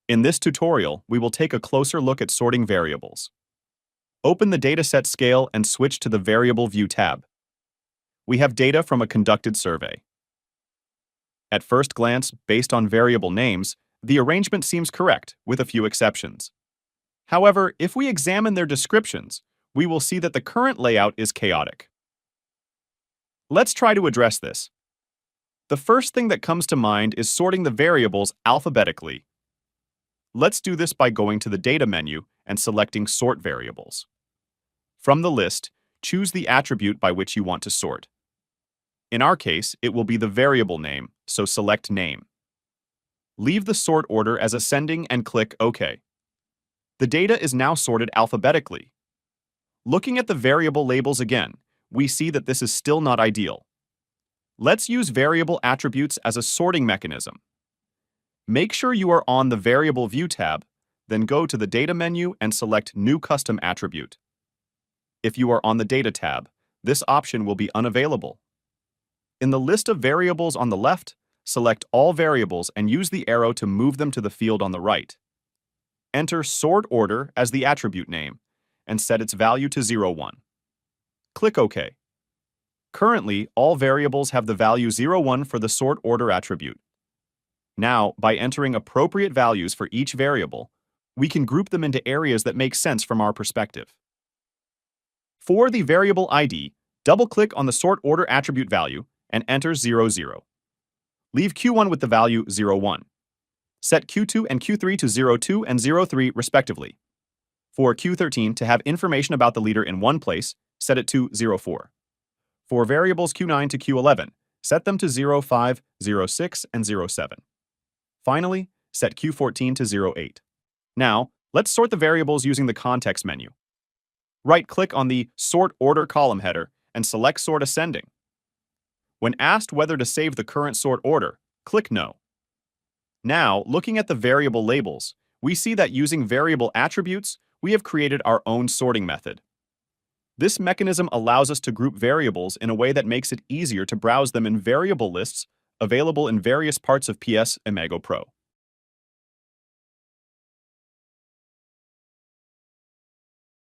In this tutorial, we will take a closer look at sorting variables. Open the Dataset Scale and switch to the Variable View tab. We have data from a conducted survey. At first glance, based on variable names, the arrangement seems correct, with a few exceptions. However, if we examine their descriptions, we will see that the current layout is chaotic. Let's try to address this. The first thing that comes to mind is sorting the variables alphabetically. Let's do this by going to the Data menu and selecting Sort Variables. From the list, choose the attribute by which you want to sort. In our case, it will be the variable name, so select Name. Leave the sort order as ascending and click OK. The data is now sorted alphabetically. Looking at the variable labels again, we see that this is still not ideal. Let's use variable attributes as a sorting mechanism. Make sure you are on the Variable View tab, then go to the Data menu and select New Custom Attribute. If you are on the Data tab, this option will be unavailable. In the list of variables on the left, select all variables and use the arrow to move them to the field on the right. Enter Sort Order as the attribute name and set its value to 01. Click OK. Currently, all variables have the value 01 for the sort order attribute. Now, by entering appropriate values for each variable, we can group them into areas that make sense from our perspective. For the variable ID, double-click on the sort order attribute value and enter 00. Leave Q1 with the value 01. Set Q2 and Q3 to 02 and 03 respectively. For Q13 to have information about the leader in one place, set it to 04. For variables Q9 to Q11, set them to 05, 06, and 07. Finally, set Q14 to 08. Now, let's sort the variables using the Context menu. Right-click on the Sort Order column header and select Sort Ascending. When asked whether to save the current sort order, click No. Now, looking at the variable labels, we see that using variable attributes, we have created our own sorting method. This mechanism allows us to group variables in a way that makes it easier to browse them in variable lists available in various parts of PS IMAGO Pro.